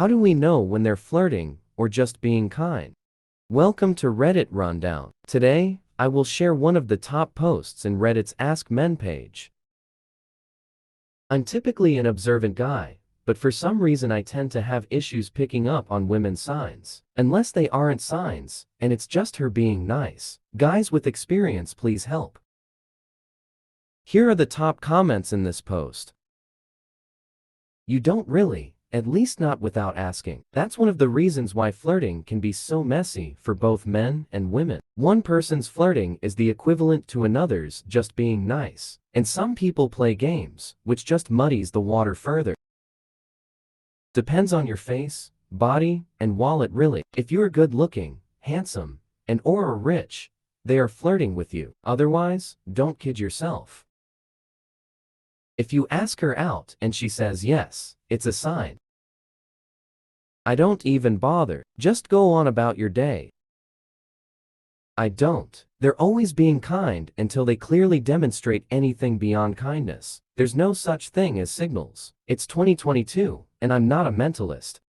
How do we know when they're flirting or just being kind? Welcome to Reddit Rundown. Today, I will share one of the top posts in Reddit's Ask Men page. I'm typically an observant guy, but for some reason I tend to have issues picking up on women's signs. Unless they aren't signs, and it's just her being nice. Guys with experience, please help. Here are the top comments in this post. You don't really. At least not without asking. That's one of the reasons why flirting can be so messy for both men and women. One person's flirting is the equivalent to another's just being nice. And some people play games, which just muddies the water further. Depends on your face, body, and wallet really. If you're good looking, handsome, and/or rich, they are flirting with you. Otherwise, don't kid yourself. If you ask her out and she says yes, it's a sign. I don't even bother, just go on about your day. I don't. They're always being kind until they clearly demonstrate anything beyond kindness. There's no such thing as signals. It's 2022, and I'm not a mentalist.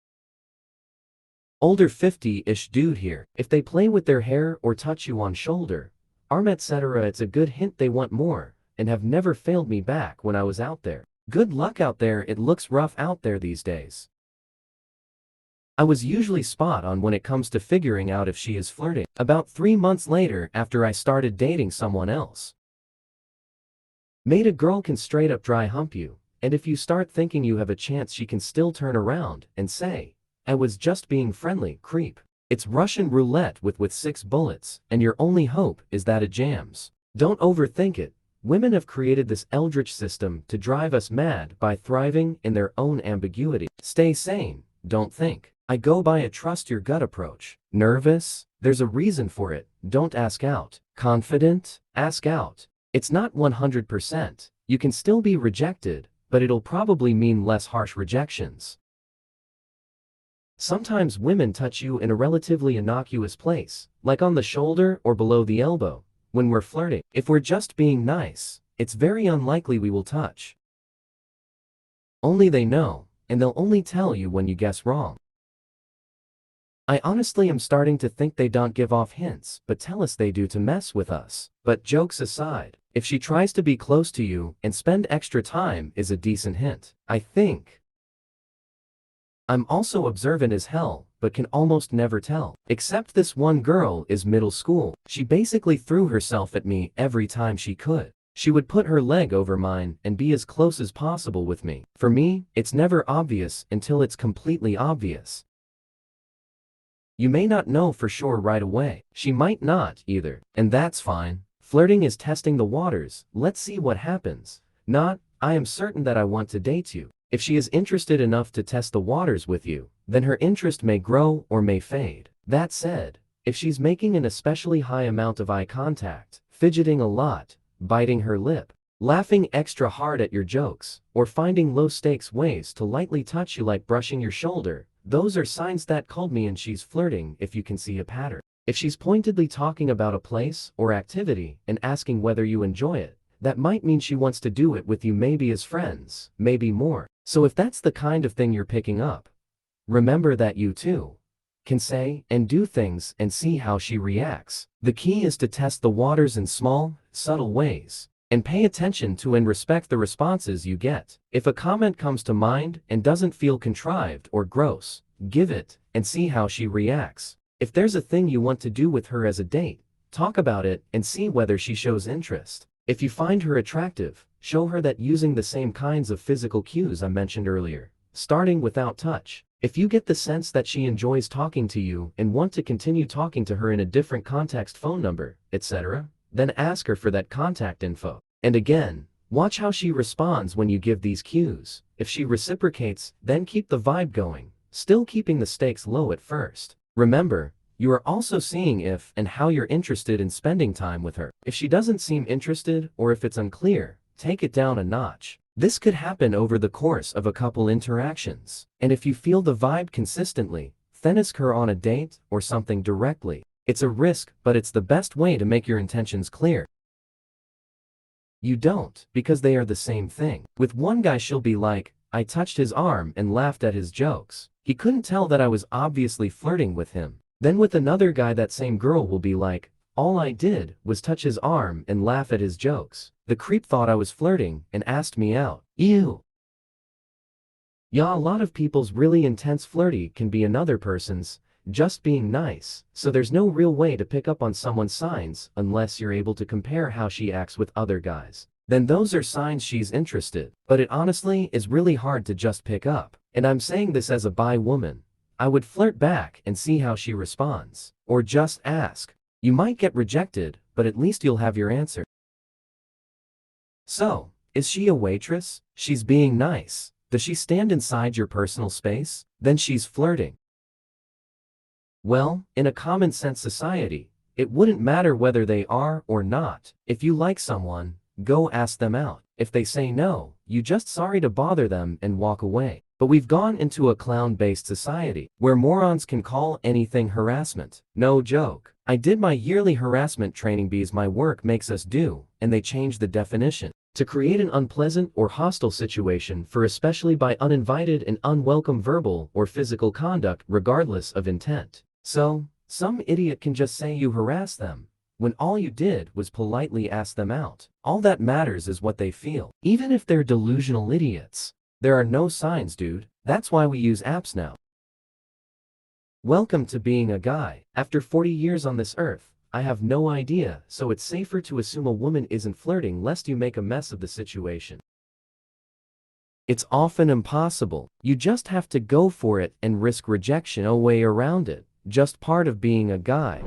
Older 50-ish dude here. If they play with their hair or touch you on shoulder, arm etc., it's a good hint they want more, and have never failed me back when I was out there. Good luck out there. It looks rough out there these days. I was usually spot on when it comes to figuring out if she is flirting. About 3 months later after I started dating someone else. Made a girl can straight up dry hump you, and if you start thinking you have a chance she can still turn around and say, I was just being friendly, creep. It's Russian roulette with 6 bullets, and your only hope is that it jams. Don't overthink it. Women have created this eldritch system to drive us mad by thriving in their own ambiguity. Stay sane, don't think. I go by a trust your gut approach. Nervous? There's a reason for it. Don't ask out. Confident? Ask out. It's not 100%. You can still be rejected, but it'll probably mean less harsh rejections. Sometimes women touch you in a relatively innocuous place, like on the shoulder or below the elbow, when we're flirting. If we're just being nice, it's very unlikely we will touch. Only they know, and they'll only tell you when you guess wrong. I honestly am starting to think they don't give off hints, but tell us they do to mess with us. But jokes aside, if she tries to be close to you and spend extra time is a decent hint, I think. I'm also observant as hell, but can almost never tell. Except this one girl is middle school. She basically threw herself at me every time she could. She would put her leg over mine and be as close as possible with me. For me, it's never obvious until it's completely obvious. You may not know for sure right away. She might not either, and that's fine. Flirting is testing the waters. Let's see what happens. Not, I am certain that I want to date you. If she is interested enough to test the waters with you, then her interest may grow or may fade. That said, if she's making an especially high amount of eye contact, fidgeting a lot, biting her lip, laughing extra hard at your jokes, or finding low-stakes ways to lightly touch you like brushing your shoulder, those are signs that called me and she's flirting if you can see a pattern. If she's pointedly talking about a place or activity and asking whether you enjoy it, that might mean she wants to do it with you, maybe as friends, maybe more. So if that's the kind of thing you're picking up, remember that you too can say and do things and see how she reacts. The key is to test the waters in small, subtle ways, and pay attention to and respect the responses you get. If a comment comes to mind and doesn't feel contrived or gross, give it and see how she reacts. If there's a thing you want to do with her as a date, talk about it and see whether she shows interest. If you find her attractive, show her that using the same kinds of physical cues I mentioned earlier, starting without touch. If you get the sense that she enjoys talking to you and want to continue talking to her in a different context, phone number, etc., then ask her for that contact info. And again, watch how she responds when you give these cues. If she reciprocates, then keep the vibe going, still keeping the stakes low at first. Remember, you are also seeing if and how you're interested in spending time with her. If she doesn't seem interested or if it's unclear, take it down a notch. This could happen over the course of a couple interactions. And if you feel the vibe consistently, then ask her on a date or something directly. It's a risk, but it's the best way to make your intentions clear. You don't, because they are the same thing. With one guy she'll be like, I touched his arm and laughed at his jokes. He couldn't tell that I was obviously flirting with him. Then with another guy that same girl will be like, all I did was touch his arm and laugh at his jokes. The creep thought I was flirting and asked me out. Ew. Yeah, a lot of people's really intense flirty can be another person's just being nice, so there's no real way to pick up on someone's signs unless you're able to compare how she acts with other guys. Then those are signs she's interested. But it honestly is really hard to just pick up. And I'm saying this as a bi woman. I would flirt back and see how she responds. Or just ask. You might get rejected, but at least you'll have your answer. So, is she a waitress? She's being nice. Does she stand inside your personal space? Then she's flirting. Well, in a common-sense society, it wouldn't matter whether they are or not. If you like someone, go ask them out. If they say no, you just sorry to bother them and walk away. But we've gone into a clown-based society, where morons can call anything harassment. No joke. I did my yearly harassment training because my work makes us do, and they changed the definition to create an unpleasant or hostile situation for especially by uninvited and unwelcome verbal or physical conduct regardless of intent. So, some idiot can just say you harass them, when all you did was politely ask them out. All that matters is what they feel. Even if they're delusional idiots. There are no signs, dude. That's why we use apps now. Welcome to being a guy. After 40 years on this earth, I have no idea, so it's safer to assume a woman isn't flirting lest you make a mess of the situation. It's often impossible. You just have to go for it and risk rejection. No way around it. Just part of being a guy.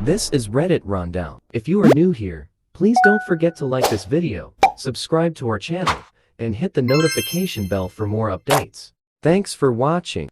This is Reddit Rundown. If you are new here, please don't forget to like this video, subscribe to our channel, and hit the notification bell for more updates. Thanks for watching.